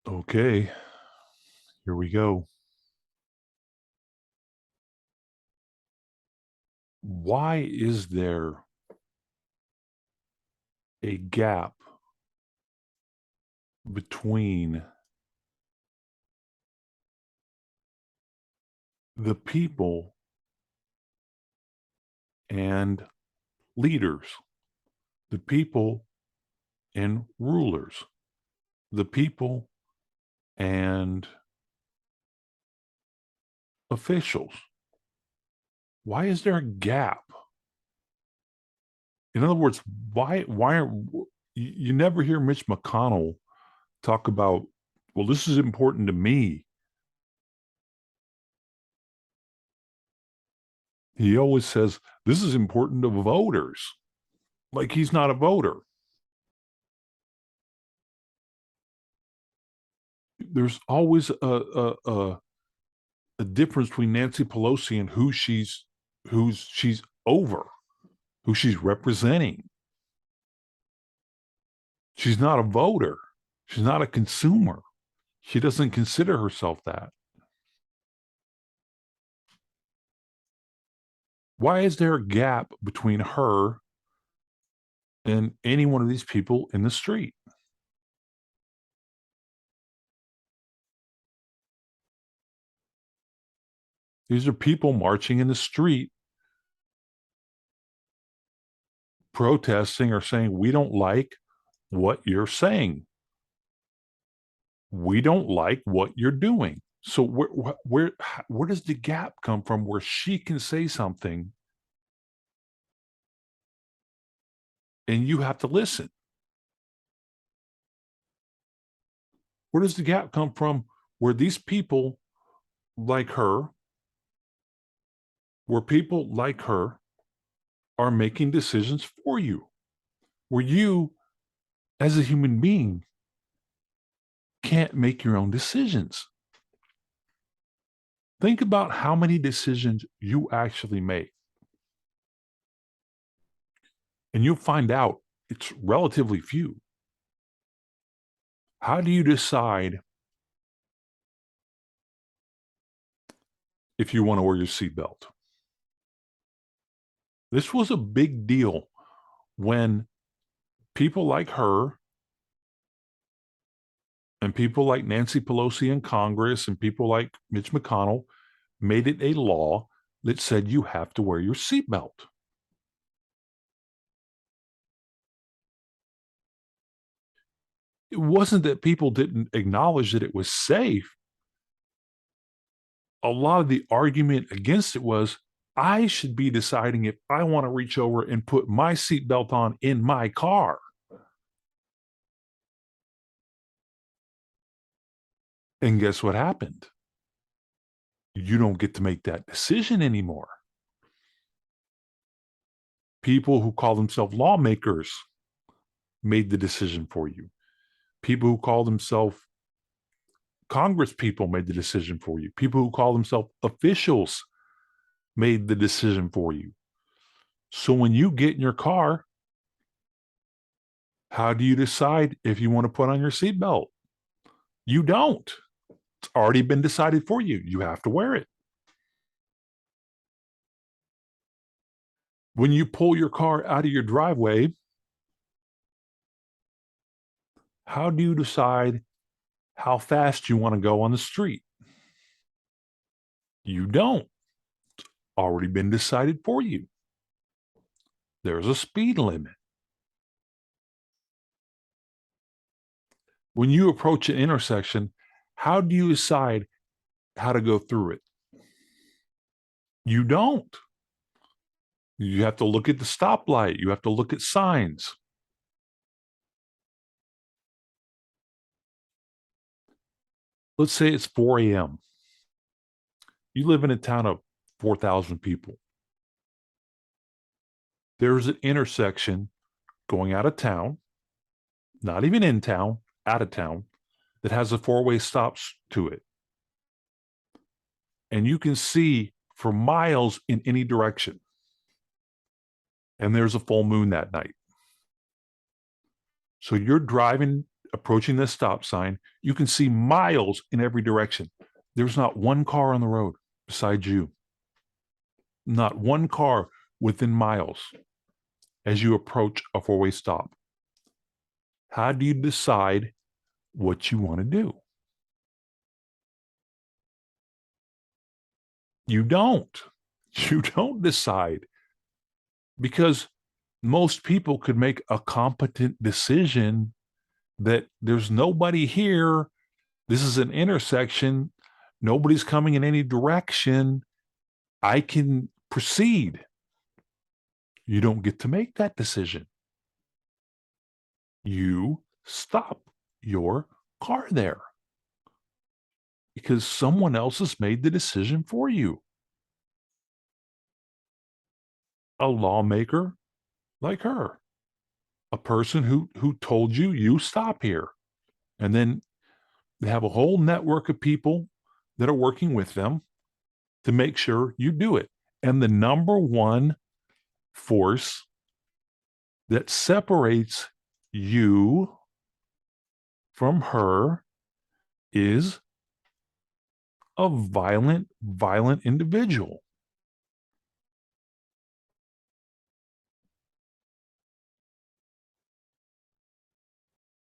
Okay, here we go. Why is there a gap between the people and leaders, the people and rulers, the people and officials? Why is there a gap? In other words, why are you never hear Mitch McConnell talk about, well, this is important to me. He always says, this is important to voters. Like he's not a voter. There's always a difference between Nancy Pelosi and who's she's over, who she's representing. She's not a voter. She's not a consumer. She doesn't consider herself that. Why is there a gap between her and any one of these people in the street? These are people marching in the street, protesting or saying, we don't like what you're saying. We don't like what you're doing. So where does the gap come from where she can say something and you have to listen? Where does the gap come from where these people like her, where people like her are making decisions for you, where you, as a human being, can't make your own decisions? Think about how many decisions you actually make. And you'll find out it's relatively few. How do you decide if you want to wear your seatbelt? This was a big deal when people like her and people like Nancy Pelosi in Congress and people like Mitch McConnell made it a law that said you have to wear your seatbelt. It wasn't that people didn't acknowledge that it was safe. A lot of the argument against it was, I should be deciding if I want to reach over and put my seatbelt on in my car. And guess what happened? You don't get to make that decision anymore. People who call themselves lawmakers made the decision for you. People who call themselves Congress people made the decision for you. People who call themselves officials made the decision for you. So when you get in your car, how do you decide if you want to put on your seatbelt? You don't. It's already been decided for you. You have to wear it. When you pull your car out of your driveway, how do you decide how fast you want to go on the street? You don't. It's already been decided for you. There's a speed limit. When you approach an intersection, how do you decide how to go through it? You don't. You have to look at the stoplight. You have to look at signs. Let's say it's 4 a.m. You live in a town of 4,000 people. There's an intersection going out of town, not even in town, out of town, that has a four-way stops to it. And you can see for miles in any direction. And there's a full moon that night. So you're driving approaching this stop sign, you can see miles in every direction. There's not one car on the road besides you. Not one car within miles as you approach a four-way stop. How do you decide what you want to do? You don't. You don't decide because most people could make a competent decision that there's nobody here. This is an intersection. Nobody's coming in any direction. I can proceed. You don't get to make that decision. You stop your car there because someone else has made the decision for you. A lawmaker like her, a person who told you stop here. And then they have a whole network of people that are working with them to make sure you do it. And the number one force that separates you from her is a violent individual.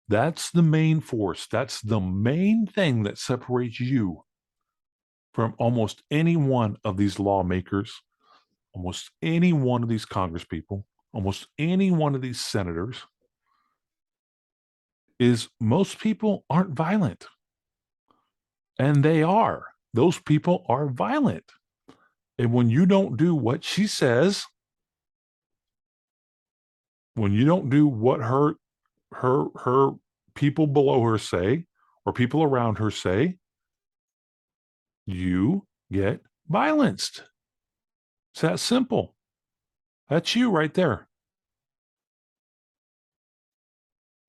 That's the main force. That's the main thing that separates you from almost any one of these lawmakers, almost any one of these congresspeople, almost any one of these senators, is most people aren't violent. And they are. Those people are violent. And when you don't do what she says, when you don't do what her people below her say or people around her say, you get violenced. It's that simple. That's you right there.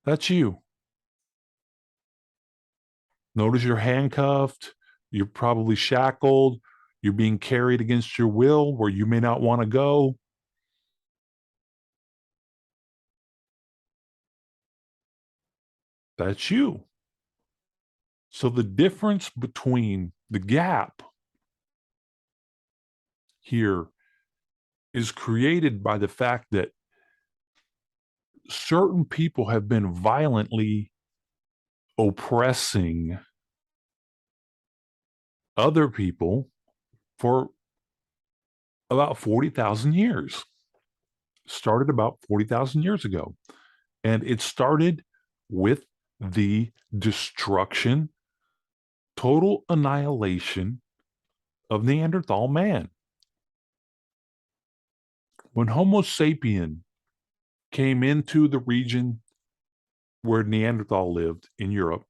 That's you. Notice you're handcuffed. You're probably shackled. You're being carried against your will where you may not want to go. That's you. So the difference between the gap here is created by the fact that certain people have been violently oppressing other people for about 40,000 years. Started about 40,000 years ago. And it started with the destruction, total annihilation of Neanderthal man. When Homo sapien came into the region where Neanderthal lived in Europe,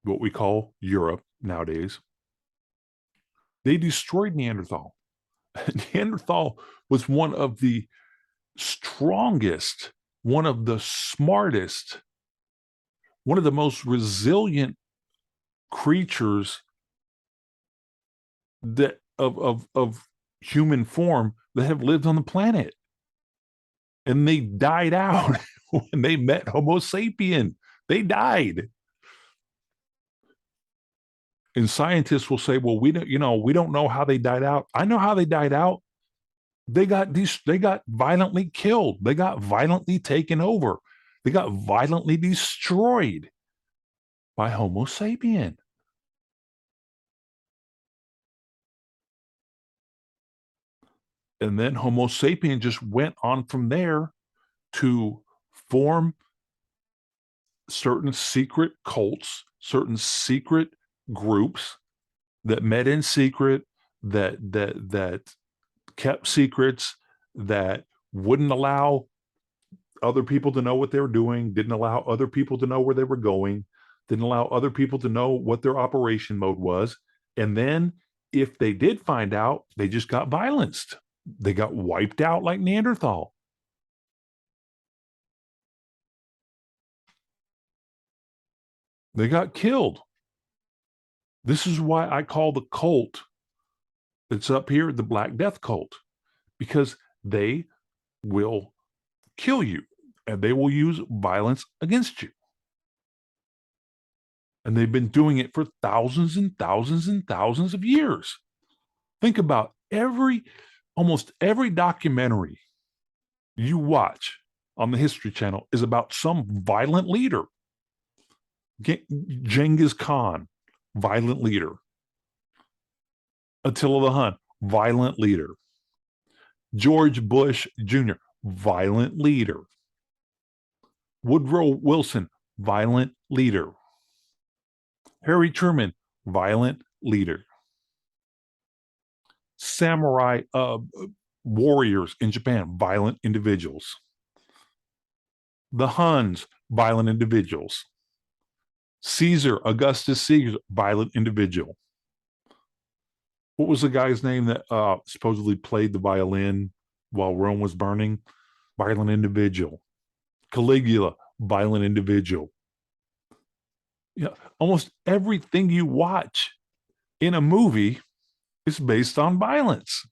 what we call Europe nowadays, they destroyed Neanderthal. Neanderthal was one of the strongest, one of the smartest, one of the most resilient creatures that of human form that have lived on the planet. And they died out when they met Homo sapien. They died. And scientists will say, well, we don't know how they died out. I know how they died out. They got violently killed. They got violently taken over. They got violently destroyed by Homo sapien. And then Homo sapien just went on from there to form certain secret cults, certain secret groups that met in secret, that kept secrets, that wouldn't allow other people to know what they were doing, didn't allow other people to know where they were going, didn't allow other people to know what their operation mode was. And then if they did find out, they just got violenced. They got wiped out like Neanderthal. They got killed. This is why I call the cult that's up here the Black Death cult, because they will kill you and they will use violence against you. And they've been doing it for thousands and thousands and thousands of years. Think about almost every documentary you watch on the History Channel is about some violent leader. Genghis Khan, violent leader. Attila the Hun, violent leader. George Bush Jr., violent leader. Woodrow Wilson, violent leader. Harry Truman, violent leader. Samurai warriors in Japan, violent individuals. The Huns, violent individuals. Augustus Caesar, violent individual. What was the guy's name that supposedly played the violin while Rome was burning? Violent individual. Caligula, violent individual. You know, almost everything you watch in a movie is based on violence.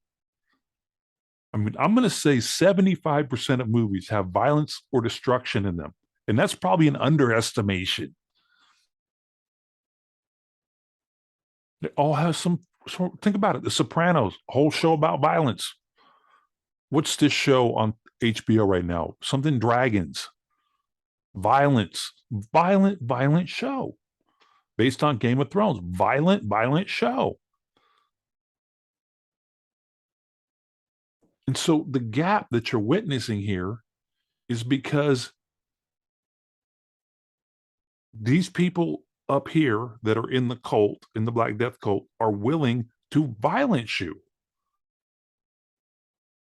I mean, I'm going to say 75% of movies have violence or destruction in them. And that's probably an underestimation. They all have think about it. The Sopranos, a whole show about violence. What's this show on HBO right now? Something Dragons. Violence. Violent show. Based on Game of Thrones. Violent show. And so the gap that you're witnessing here is because these people up here that are in the cult, in the Black Death cult, are willing to violence you.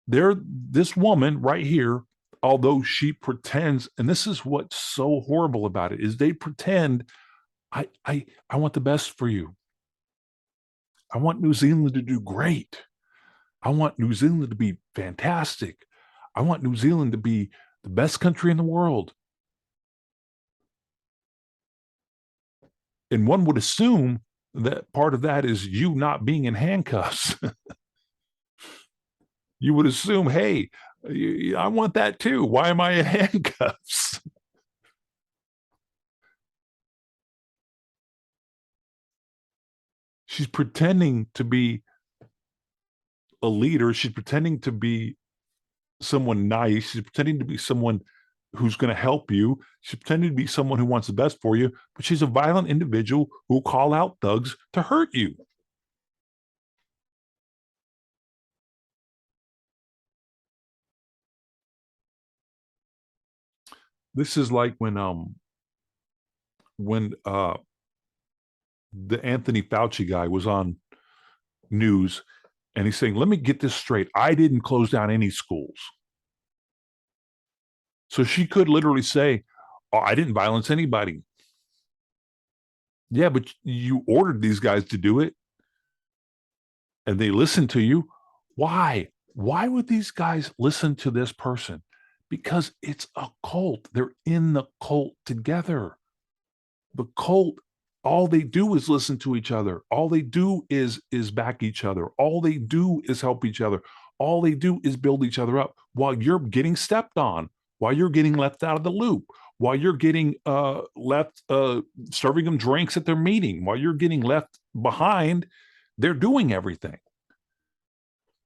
This woman right here, although she pretends, and this is what's so horrible about it, is they pretend, I want the best for you. I want New Zealand to do great. I want New Zealand to be fantastic. I want New Zealand to be the best country in the world. And one would assume that part of that is you not being in handcuffs. You would assume, hey, I want that too. Why am I in handcuffs? She's pretending to be a leader. She's pretending to be someone nice. She's pretending to be someone who's going to help you. She's pretending to be someone who wants the best for you, but she's a violent individual who will call out thugs to hurt you. This is like when the Anthony Fauci guy was on news and he's saying, let me get this straight. I didn't close down any schools. So she could literally say, oh, I didn't violence anybody. Yeah, but you ordered these guys to do it and they listened to you. Why? Why would these guys listen to this person? Because it's a cult. They're in the cult together. The cult, all they do is listen to each other. All they do is back each other. All they do is help each other. All they do is build each other up while you're getting stepped on, while you're getting left out of the loop, while you're getting left serving them drinks at their meeting, while you're getting left behind. They're doing everything.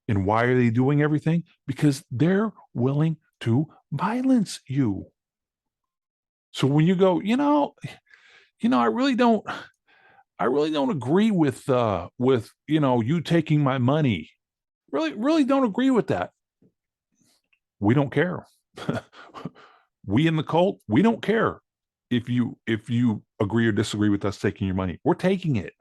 And why are they doing everything? Because they're willing to violence you. So when you go, I really don't agree with you taking my money. Really don't agree with that. We don't care. We in the cult, we don't care if you agree or disagree with us taking your money. We're taking it.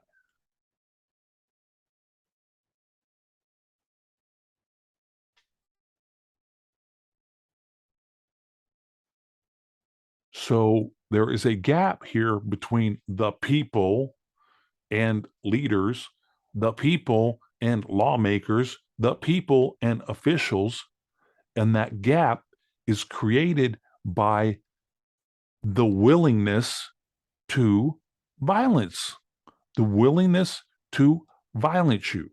So there is a gap here between the people and leaders, the people and lawmakers, the people and officials. And that gap is created by the willingness to violence, the willingness to violence you.